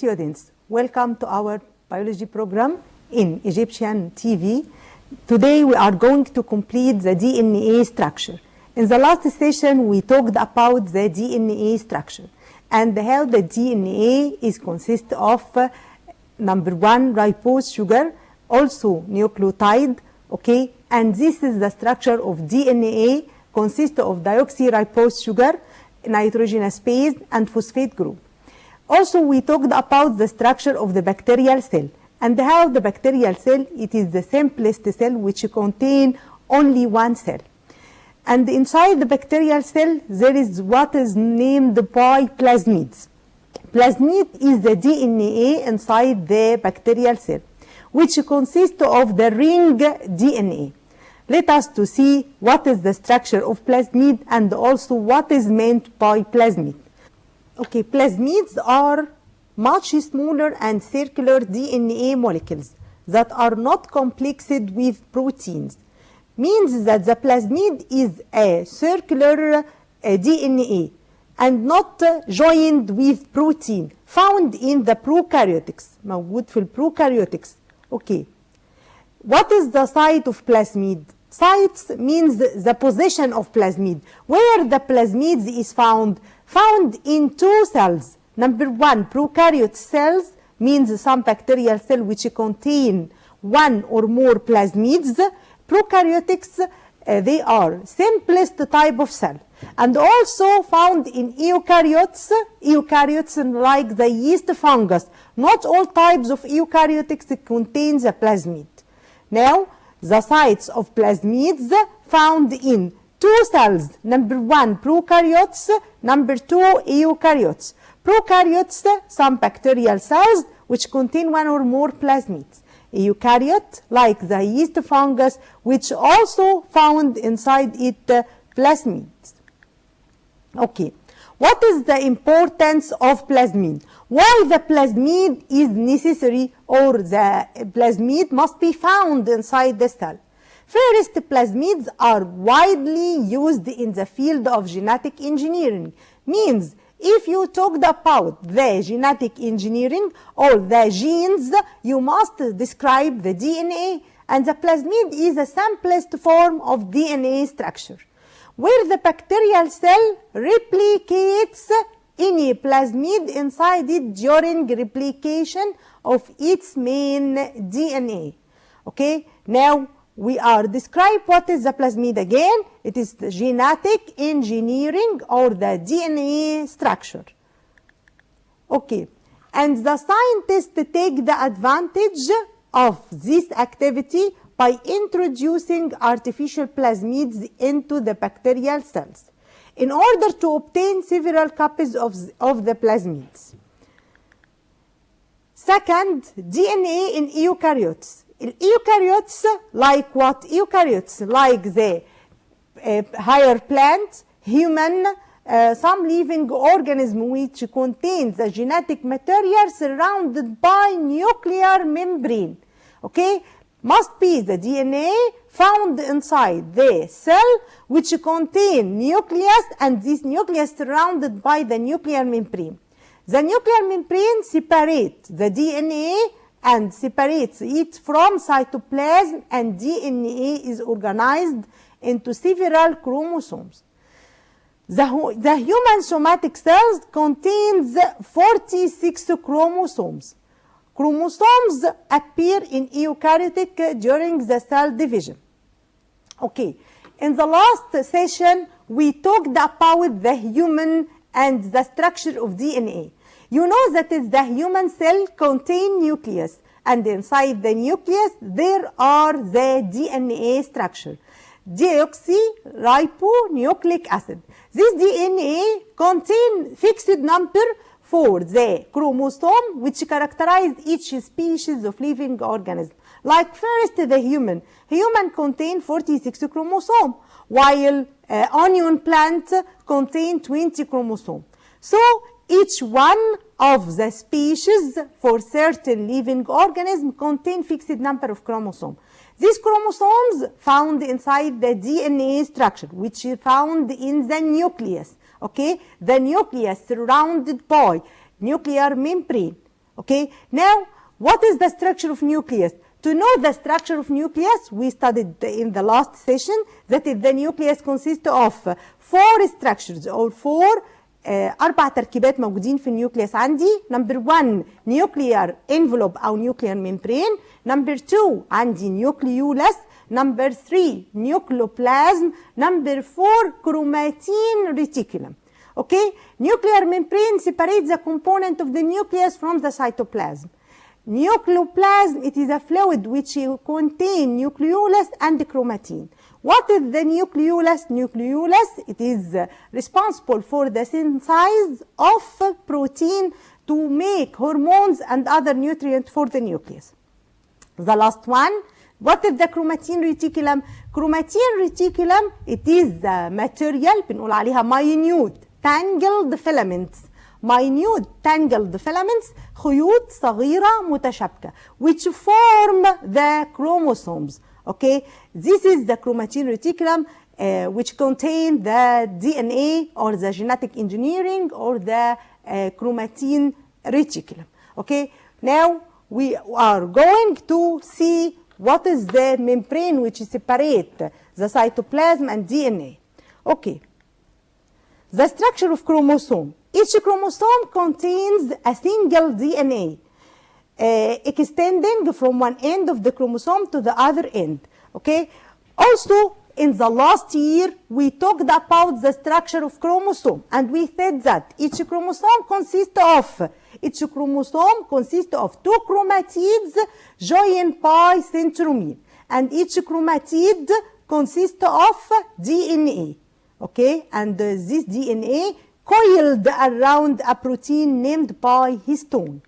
students, welcome to our biology program in Egyptian TV. Today we are going to complete the DNA structure. In the last session we talked about the DNA structure and how the DNA is consist of number one, ribose sugar, also nucleotide, okay, and this is the structure of DNA, consists of deoxyribose sugar, nitrogenous base, and phosphate group. Also, we talked about the structure of the bacterial cell and how the bacterial cell, it is the simplest cell which contain only one cell. And inside the bacterial cell, there is what is named by plasmids. Plasmid is the DNA inside the bacterial cell, which consists of the ring DNA. Let us to see what is the structure of plasmid and also what is meant by plasmid. Okay, plasmids are much smaller and circular DNA molecules that are not complexed with proteins. Means that the plasmid is a circular DNA and not joined with protein found in the prokaryotics. موجود في البروkaryotics. Okay. What is the site of plasmid? Sites means the position of plasmid. Where the plasmid is found? Found in two cells. Number one, prokaryote cells means some bacterial cell which contain one or more plasmids. Prokaryotics, they are simplest type of cell. And also found in eukaryotes like the yeast fungus. Not all types of eukaryotics contain the plasmid. Now, the sites of plasmids found in two cells. Number one, prokaryotes. Number two, eukaryotes. Prokaryotes, some bacterial cells which contain one or more plasmids. Eukaryote, like the yeast fungus, which also found inside it plasmids. Okay. What is the importance of plasmid? Why the plasmid is necessary or the plasmid must be found inside the cell? First, plasmids are widely used in the field of genetic engineering. Means, if you talked about the genetic engineering or the genes, you must describe the DNA, and the plasmid is the simplest form of DNA structure, where the bacterial cell replicates any plasmid inside it during replication of its main DNA. Okay, now we are describe what is the plasmid again. It is the genetic engineering or the DNA structure. Okay, and the scientists take the advantage of this activity by introducing artificial plasmids into the bacterial cells in order to obtain several copies of the plasmids. Second, DNA in eukaryotes. Eukaryotes, like what? Eukaryotes, like the higher plant, human, some living organism which contains the genetic material surrounded by nuclear membrane. Okay? Must be the DNA found inside the cell which contain nucleus, and this nucleus surrounded by the nuclear membrane. The nuclear membrane separates the DNA and separates it from cytoplasm, and DNA is organized into several chromosomes. The human somatic cells contains 46 chromosomes. Chromosomes appear in eukaryotic during the cell division. Okay, in the last session we talked about the human and the structure of DNA. You know that is the human cell contain nucleus, and inside the nucleus there are the DNA structure. Deoxyribonucleic acid. This DNA contain fixed number for the chromosome which characterize each species of living organism. Like first the human. Human contain 46 chromosomes, while onion plant contain 20 chromosomes. So each one of the species for certain living organism contain fixed number of chromosomes. These chromosomes found inside the DNA structure, which is found in the nucleus. Okay, the nucleus surrounded by nuclear membrane. Okay, now what is the structure of nucleus? To know the structure of nucleus, we studied in the last session that the nucleus consists of 4 structures or 4 4 تركيبات موجودين في النيوكليوس عندي. number 1 nuclear envelope أو nuclear membrane. number 2 عندي nucleolus. number 3 nucleoplasm. number 4 chromatin reticulum. Okay, nuclear membrane separates the component of the nucleus from the cytoplasm. Nucleoplasm, it is a fluid which contains nucleolus and chromatin. What is the nucleolus? Nucleolus, it is responsible for the synthesis of protein to make hormones and other nutrients for the nucleus. The last one, what is the chromatin reticulum? Chromatin reticulum, it is the material, بنقول عليها minute tangled filaments. minute tangled filaments, خيوط صغيرة متشابكة, which form the chromosomes. Okay, this is the chromatin reticulum, which contain the DNA or the genetic engineering or the chromatin reticulum. Okay, now we are going to see what is the membrane which separate the cytoplasm and DNA. Okay, the structure of chromosome. Each chromosome contains a single DNA extending from one end of the chromosome to the other end. Okay. Also, in the last year, we talked about the structure of chromosome, and we said that each chromosome consists of 2 chromatids joined by centromere, and each chromatid consists of DNA. Okay, and this DNA coiled around a protein named by histone.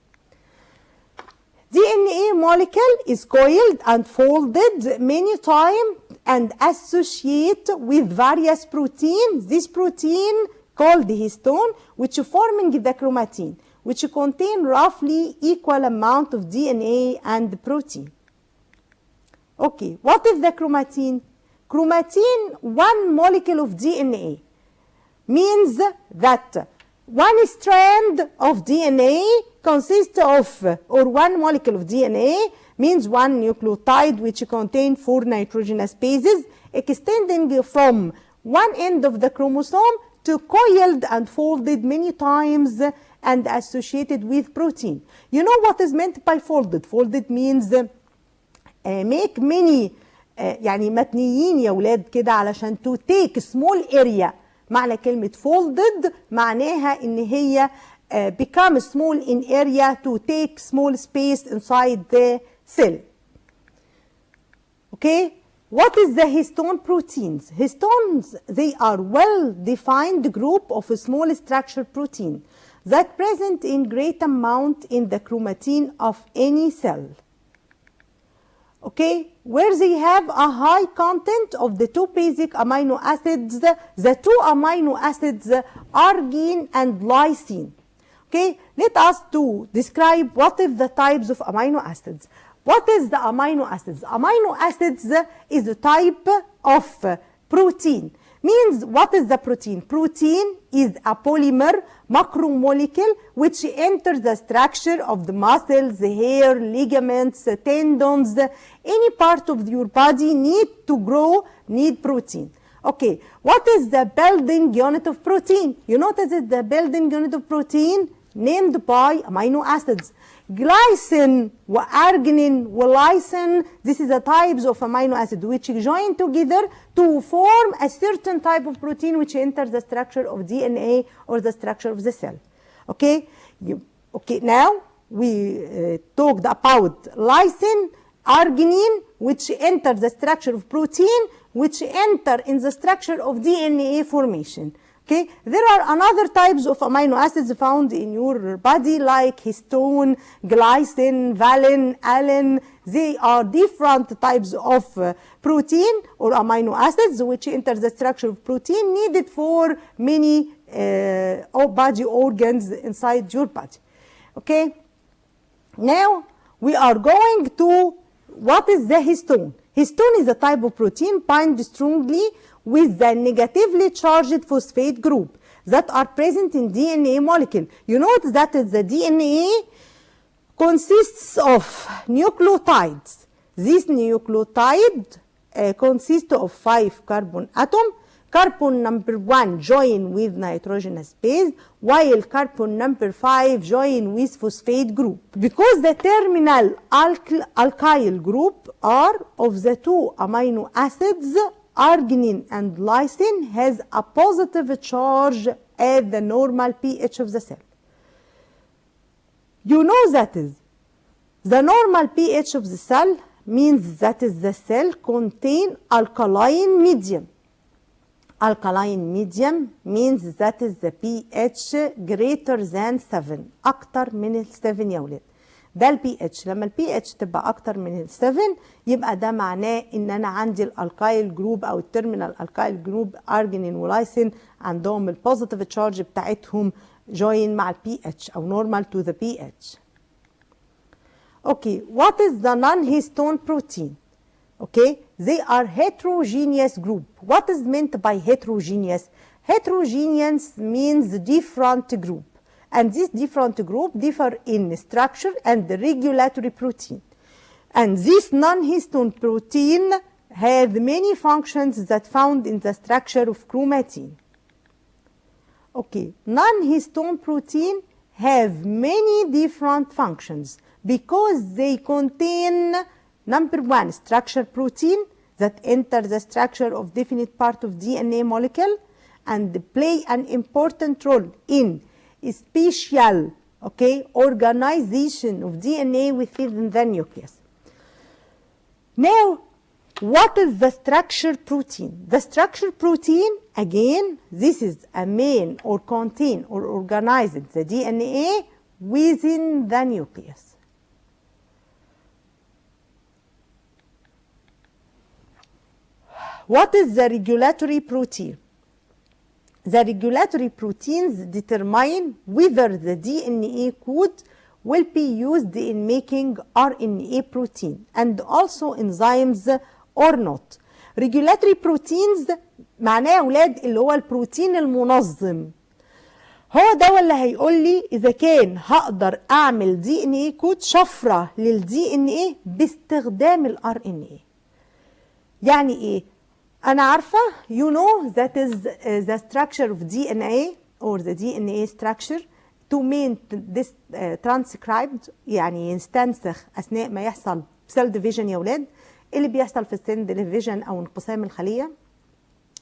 DNA molecule is coiled and folded many times and associated with various proteins. This protein called the histone, which forming the chromatin, which contain roughly equal amount of DNA and protein. Okay, what is the chromatin? Chromatin, one molecule of DNA, means that one strand of DNA consists of, or one molecule of DNA means one nucleotide which contains 4 nitrogenous bases extending from one end of the chromosome to coiled and folded many times and associated with protein. You know what is meant by folded? Folded means make many يعني متنيين يا ولاد كده علشان to take small area. معنى كلمة folded معناها إن هي become small in area to take small space inside the cell. Okay, what is the histone proteins? Histones, they are well-defined group of a small structured protein that present in great amount in the chromatin of any cell. Okay, where they have a high content of the 2 basic amino acids, the 2 amino acids arginine and lysine. Okay, let us to describe what is the types of amino acids. What is the amino acids? Amino acids is a type of protein. Means what is the protein? Protein is a polymer macromolecule which enters the structure of the muscles, the hair, ligaments, tendons. Any part of your body need to grow, need protein. Okay, what is the building unit of protein? You notice that the building unit of protein named by amino acids. Glycine, arginine, lysine, this is the types of amino acid which join together to form a certain type of protein which enters the structure of DNA or the structure of the cell. Okay, okay. Now we talked about lysine, arginine, which enter the structure of protein, which enter in the structure of DNA formation. Okay, there are another types of amino acids found in your body like histone, glycine, valine, alanine. They are different types of protein or amino acids which enter the structure of protein needed for many body organs inside your body. Okay, now we are going to what is the histone. Histone is a type of protein bind strongly with the negatively charged phosphate group that are present in DNA molecule. You notice that the DNA consists of nucleotides. This nucleotide consists of 5 carbon atoms. Carbon number 1 join with nitrogenous base, while carbon number 5 join with phosphate group. Because the terminal alkyl group are of the 2 amino acids, arginine and lysine, has a positive charge at the normal pH of the cell. You know that is the normal pH of the cell means that is the cell contain alkaline medium. Alkaline medium means that is the pH greater than 7 أكتر من 7 يا ولاد. ده البي اتش. لما البي اتش تبقى أكتر من 7 يبقى ده معناه إن أنا عندي الالكايل جروب أو التيرمينال الكايل جروب أرجينين ولايسين عندهم البوزيتيف تشارج بتاعتهم جوين مع البي اتش أو نورمال تو ذا بي اتش. Okay, what is the non-histone protein? Okay, they are heterogeneous group. What is meant by heterogeneous? Heterogeneous means different group, and this different group differ in structure and regulatory protein. And this non-histone protein has many functions that found in the structure of chromatin. Okay, non-histone protein have many different functions because they contain number 1 structure protein that enter the structure of definite part of DNA molecule and play an important role in special organization of DNA within the nucleus. Now, what is the structure protein? The structure protein, again, this is a main or contain or organized the DNA within the nucleus. What is the regulatory protein? The regulatory proteins determine whether the DNA code will be used in making RNA protein and also enzymes or not. Regulatory proteins معناه يا أولاد اللي هو البروتين المنظم. هو ده اللي هيقول لي إذا كان هقدر أعمل DNA كود شفرة للDNA باستخدام الRNA. يعني إيه؟ أنا عارفة you know that is the structure of DNA or the DNA structure to mean this transcribed يعني يستنسخ أثناء ما يحصل cell division يا ولاد. اللي بيحصل في cell division أو انقسام الخلية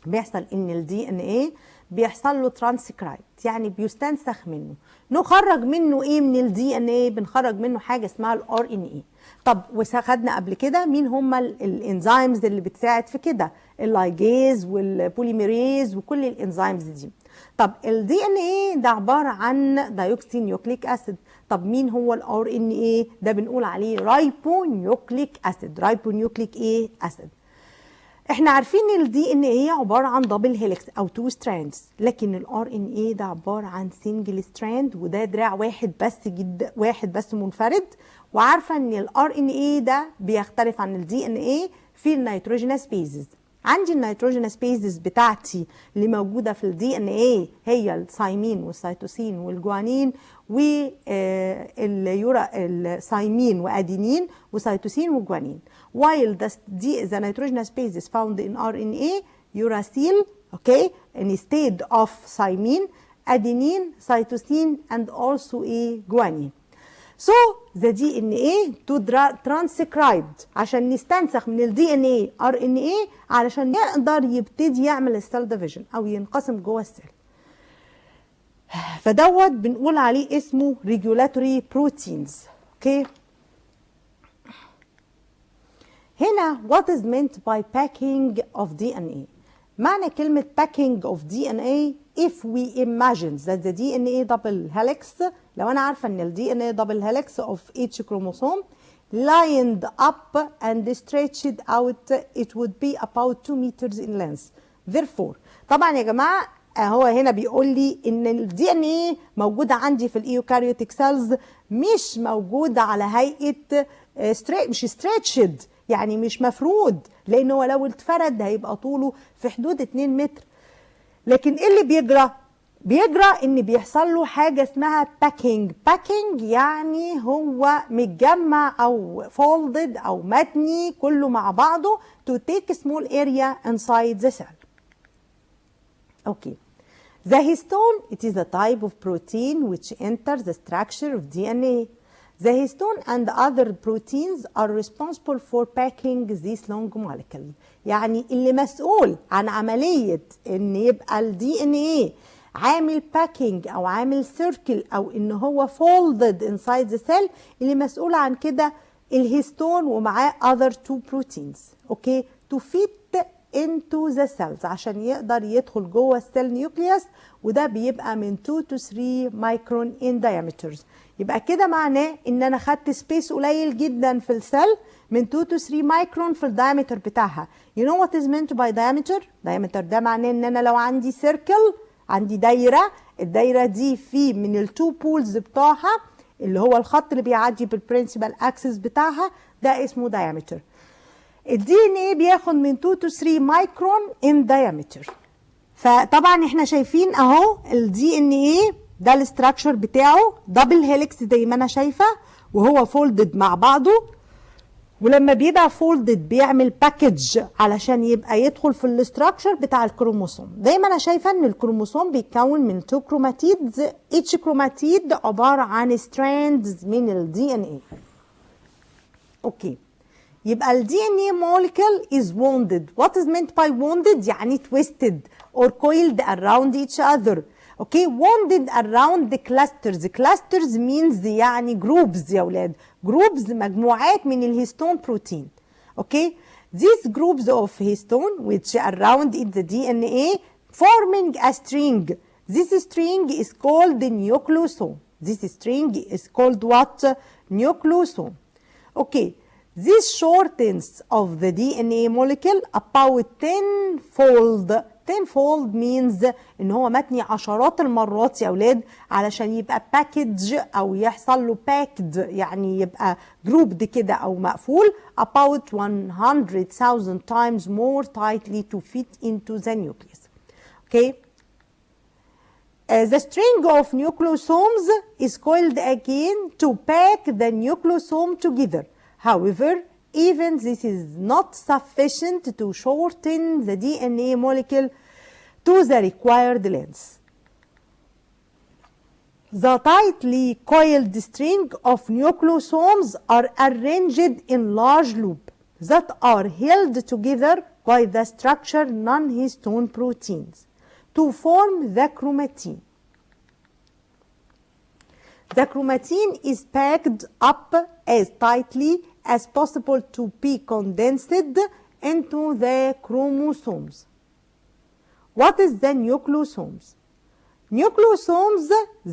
بيحصل إن ال DNA بيحصل له transcribed يعني بيستنسخ منه. نخرج منه إيه من ال DNA؟ بنخرج منه حاجة اسمها ال RNA. طب وخدنا قبل كده مين هم الانزيمز اللي بتساعد في كده؟ اللايجيز والبوليميريز وكل الانزيمز دي. طب الدي ان ايه ده عباره عن دايوكسي نيوكليك اسيد. طب مين هو الار ان ايه؟ ده بنقول عليه رايبو نيوكليك اسيد. رايبو نيوكليك ايه اسيد. احنا عارفين ان الدي ان ايه عباره عن دبل هيليكس او 2 ستراندز، لكن الار ان ايه ده عباره عن سنجل ستراند وده دراع واحد بس منفرد. وعارفه ان الار ان ايه ده بيختلف عن الدي ان ايه في النيتروجينس بيزز. عندي النيتروجينس بيزز بتاعتي اللي موجوده في الدي ان ايه هي الثايمين والسيتوسين والجوانين الثايمين وادينين وسيتوسين وجوانين. while the nitrogenous bases found in RNA uracil, okay, instead of thymine, adenine, cytosine, and also a guanine. So the DNA to transcribed عشان نستنسخ من ال DNA RNA علشان يقدر يبتدي يعمل السيل ديفيجن او ينقسم جوه السيل. فدوت بنقول عليه اسمه regulatory proteins. اوكي. هنا what is meant by packing of DNA. معنى كلمة packing of DNA if we imagine that the DNA double helix، لو أنا عارفة إن ال DNA double helix of each chromosome lined up and stretched out, it would be about 2 meters in length. Therefore طبعا يا جماعة هو هنا بيقول لي إن ال DNA موجودة عندي في الإيوكاريوتيك سيلز مش موجودة على هيئة مش stretched، يعني مش مفرود، لأنه لو اتفرد هيبقى طوله في حدود 2 متر. لكن ايه اللي بيجرى؟ بيجرى ان بيحصل له حاجه اسمها باكينج. باكينج يعني هو متجمع او فولدد او متني كله مع بعضه to take a small area inside the cell. Okay. The histone, it is a type of protein which enters the structure of DNA. The histone and other proteins are responsible for packing this long molecule. يعني اللي مسؤول عن عملية ان يبقى ال DNA عامل باكينج او عامل سيركل او ان هو folded inside the cell، اللي مسؤول عن كده الهيستون ومعاه other two proteins. اوكي، to fit into the cells عشان يقدر يدخل جوه السيل نيوكليوس، وده بيبقى من 2 to 3 مايكرون in diameters. يبقى كده معناه ان انا خدت سبيس قليل جدا في السيل من 2 to 3 مايكرون في الدايمتر بتاعها. You know what is meant by diameter؟ diameter ده معناه ان انا لو عندي سيركل، عندي دايره، الدايره دي في من التو بولز بتوعها اللي هو الخط اللي بيعدي بالبرنسبل اكسس بتاعها، ده اسمه diameter. الدي ان ايه بياخد من 2 to 3 مايكرون in diameter. فطبعا احنا شايفين اهو الدي ان ايه ده الاستراكشر بتاعه دبل هيليكس زي ما انا شايفه، وهو فولدد مع بعضه، ولما بيبقى فولدد بيعمل باكج علشان يبقى يدخل في الاستراكشر بتاع الكروموسوم. زي ما انا شايفه ان الكروموسوم بيتكون من 2 كروماتيدز، each كروماتيد عباره عن ستراندز من الدي ان ايه. اوكي، يبقى ال DNA molecule is wounded. What is meant by wounded؟ يعني twisted or coiled around each other. Okay, wounded around the clusters. Clusters means يعني groups يا ولاد. Groups مجموعات من الهيستون بروتين. Okay, these groups of histone which are around in the DNA forming a string. This string is called the nucleosome. This string is called what? Nucleosome. Okay. This shortens of the DNA molecule about 10-fold. 10-fold means ان هو متني عشرات المرات يا اولاد علشان يبقى package او يحصل له packed، يعني يبقى grouped كده او مقفول about 100,000 times more tightly to fit into the nucleus. Okay. The string of nucleosomes is coiled again to pack the nucleosome together. However, even this is not sufficient to shorten the DNA molecule to the required length. The tightly coiled string of nucleosomes are arranged in large loops that are held together by the structure non-histone proteins to form the chromatin. The chromatin is packed up as tightly as possible to be condensed into the chromosomes. What is the nucleosomes? Nucleosomes,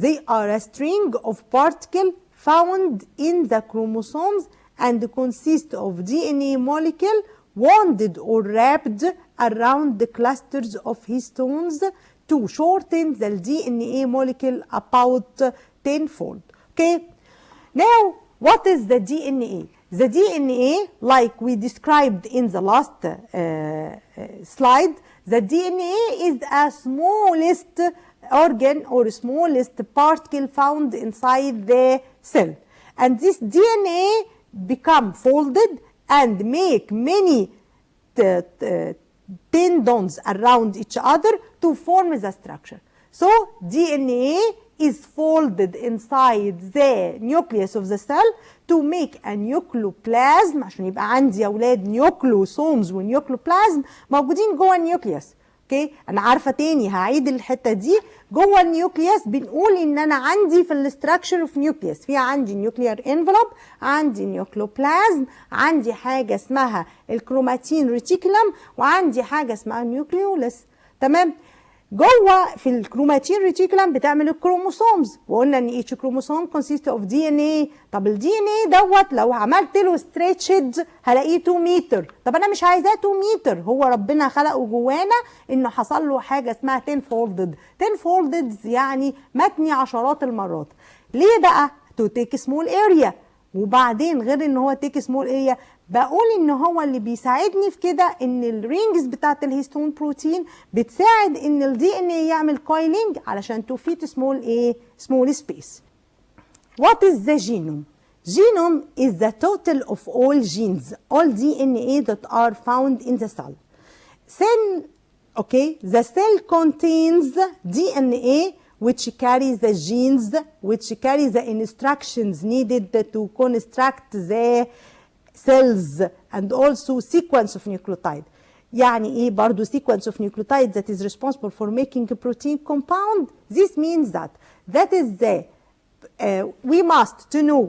they are a string of particles found in the chromosomes and consist of DNA molecule wounded or wrapped around the clusters of histones to shorten the DNA molecule about 10-fold. Okay, now what is the DNA? The DNA, like we described in the last slide, the DNA is the smallest organ or smallest particle found inside the cell. And this DNA become folded and make many tendons around each other to form the structure. So DNA is folded inside the nucleus of the cell to make a nucleoplasm. عشان يبقى عندي يا اولاد نيوكلوسومز ونيوكلوبلازم موجودين جوه النيوكليوس. اوكي، انا عارفه تاني هعيد الحته دي. جوه النيوكليوس بنقول ان انا عندي في الاستراكشر اوف نيوكليوس في عندي نيوكليير انفلوب، عندي نيوكلوبلازم، عندي حاجه اسمها الكروماتين ريتيكولم، وعندي حاجه اسمها نيوكليولس. تمام. جوه في الكروماتين ريتيكولم بتعمل الكروموسومز، وقلنا ان ايتش كروموسوم كونسيست اوف دي ان ايه. طب الدي ان ايه دوت لو عملت له ستريتشد هلاقيه 2 متر. طب انا مش عايزاه 2 متر، هو ربنا خلقه جوانا انه حصل له حاجه اسمها 10 فولدد. 10 فولدد يعني متني عشرات المرات. ليه بقى؟ تو تيك سمول اريا. وبعدين غير ان هو تيك سمول اريا، بقول ان هو اللي بيساعدني في كده ان الرينجز بتاعت الهيستون بروتين بتساعد ان الدي ان ايه يعمل كويلينج علشان تو فيت سمول سبيس. What is the genome? Genome is the total of all genes, all DNA that are found in the cell. The cell contains DNA which carries the genes, which carry the instructions needed to construct the cells, and also sequence of nucleotide. يعني ايه برضو sequence of nucleotide that is responsible for making a protein compound. This means that is the we must to know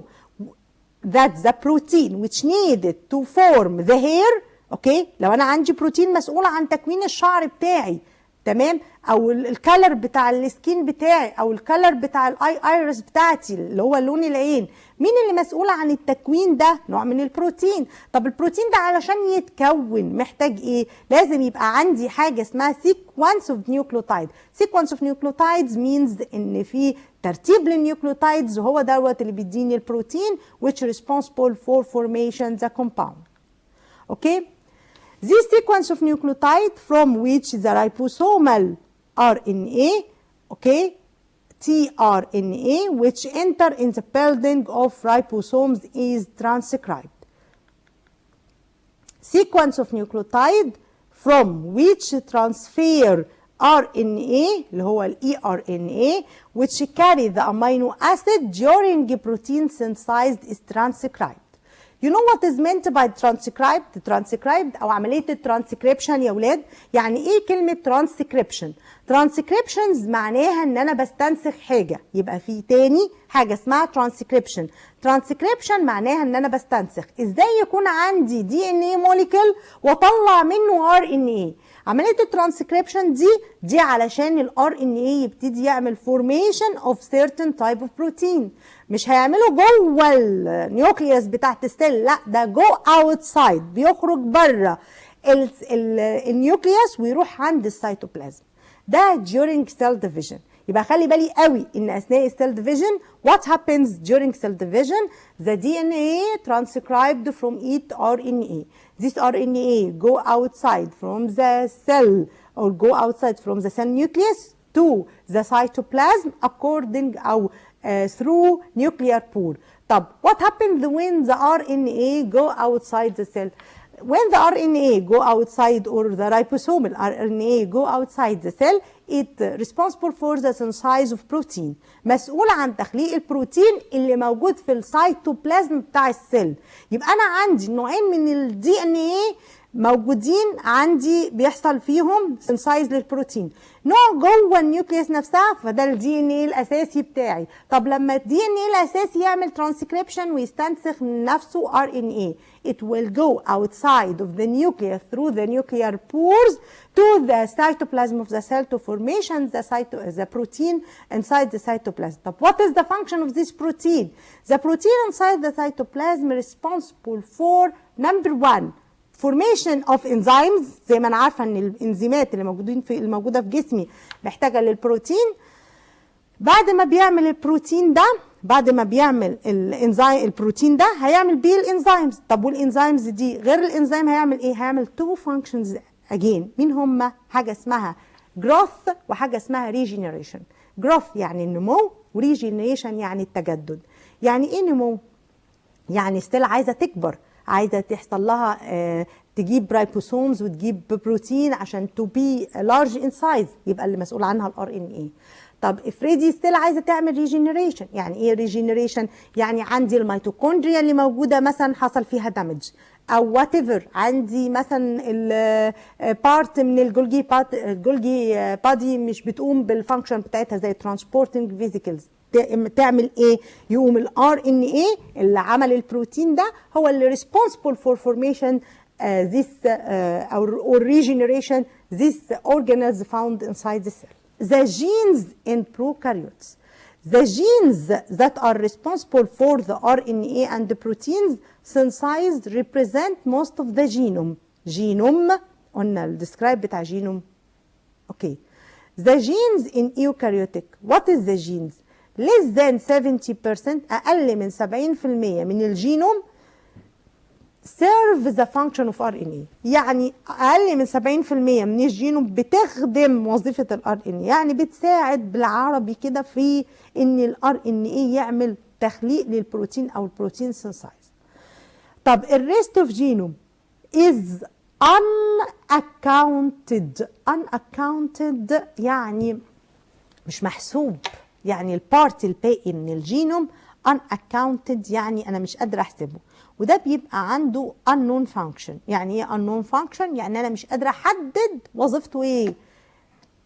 that the protein which needed to form the hair. لو انا عندي بروتين مسؤول عن تكوين الشعر بتاعي، تمام، او الكالر بتاع السكين بتاعي، او الكالر بتاع الاي ايرس بتاعتي اللي هو لون العين، مين اللي مسؤول عن التكوين ده؟ نوع من البروتين. طب البروتين ده علشان يتكون محتاج ايه؟ لازم يبقى عندي حاجه اسمها sequence of nucleotides. sequence of nucleotides means ان في ترتيب للنيوكليوتايدز هو دوت اللي بيديني البروتين which responsible for formation the compound. This sequence of nucleotide from which the ribosomal RNA, tRNA, which enter in the building of ribosomes is transcribed. Sequence of nucleotide from which transfer RNA اللي هو ال eRNA which carry the amino acid during protein synthesis is transcribed. You know what is meant by transcribed او عمليه الترانسكريبشن يا ولاد؟ يعني ايه كلمه ترانسكريبشن؟ ترانسكريبشنز معناها ان انا بستنسخ حاجه، يبقى في تاني حاجه اسمها ترانسكريبشن. ترانسكريبشن معناها ان انا بستنسخ. ازاي يكون عندي دي ان ايه موليكول واطلع منه ار ان ايه؟ عمليه الترانسكريبشن دي علشان الار ان ايه يبتدي يعمل فورميشن اوف سيرتن تايب اوف بروتين. مش هيعمله جوه النيوكليوس بتاعت السيل، لا ده جو اوتسايد، بيخرج بره النيوكليوس ويروح عند السيتوبلازم. ده during cell division. يبقى خلي بالي قوي ان اثناء cell division what happens during cell division? The DNA transcribed from each RNA. This RNA go outside from the cell or go outside from the cell nucleus to the cytoplasm according أو through nuclear pore. طب what happens when the RNA go outside the cell? When the RNA go outside or the ribosomal RNA go outside the cell, it responsible for the synthesis of protein. مسؤول عن تخليق البروتين اللي موجود في السيتوبلازم بتاع السيل. يبقى أنا عندي نوعين من الدي ان ايه موجودين عندي بيحصل فيهم سنسايز للبروتين. نوع جوه النيوكليوس نفسها فده الدي ان ايه الاساسي بتاعي. طب لما الدي ان ايه الاساسي يعمل ترانسكريبشن ويستنسخ من نفسه ار ان ايه، it will go outside of the nucleus through the nuclear pores to the cytoplasm of the cell to formation the protein inside the cytoplasm. طب what is the function of this protein? The protein inside the cytoplasm responsible for number one formation of enzymes. زي ما انا عارفه ان الانزيمات اللي موجوده في جسمي محتاجه للبروتين. بعد ما بيعمل البروتين ده، بعد ما بيعمل البروتين ده هيعمل بيه الانزيمز. طب والانزيمز دي غير الانزيم هيعمل ايه؟ هيعمل تو فانكشنز اجين. مين هم؟ حاجه اسمها growth وحاجه اسمها regeneration. growth يعني النمو، وريجينيشن يعني التجدد. يعني ايه نمو؟ يعني ستيل عايزه تكبر، عايزه تحصل لها تجيب رايبوسومز وتجيب بروتين عشان تو بي لارج ان سايز، يبقى اللي مسؤول عنها الار ان اي. طب افرضي ستيل عايزه تعمل ريجينيريشن. يعني ايه ريجينيريشن؟ يعني عندي الميتوكوندريا اللي موجوده مثلا حصل فيها دامج، او وات ايفر عندي مثلا البارت من الجولجي بادي مش بتقوم بالفانكشن بتاعتها زي ترانسبورتنج فيزيكلز. تعمل ايه؟ يقوم الار ان ايه اللي عمل البروتين ده هو اللي responsible for formation this or regeneration this organelles found inside the cell. The genes in prokaryotes, the genes that are responsible for the RNA and the proteins synthesized represent most of the genome. Genome قلنا الديسكرايب بتاع genome. Okay. The genes in eukaryotic. What is the genes? less than 70%، أقل من 70% من الجينوم serve the function of RNA، يعني أقل من 70% من الجينوم بتخدم وظيفة ال RNA، يعني بتساعد بالعربي كده في إن ال RNA يعمل تخليق للبروتين أو البروتين سينسايز. طب الريست اوف جينوم is unaccounted. unaccounted يعني مش محسوب، يعني البارت الباقي من الجينوم unaccounted يعني أنا مش قادرة أحسبه، وده بيبقى عنده unknown function. يعني ايه unknown function؟ يعني أنا مش قادرة أحدد وظيفته إيه،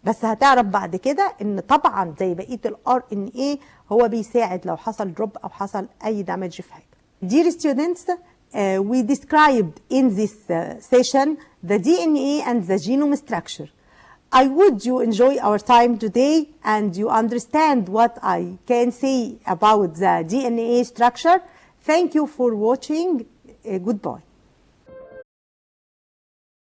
بس هتعرف بعد كده إن طبعا زي بقية ال RNA هو بيساعد لو حصل دروب أو حصل أي دامج في حاجة. Dear students, we described in this session the DNA and the genome structure. I would you enjoy our time today and you understand what I can say about the DNA structure. Thank you for watching. Goodbye.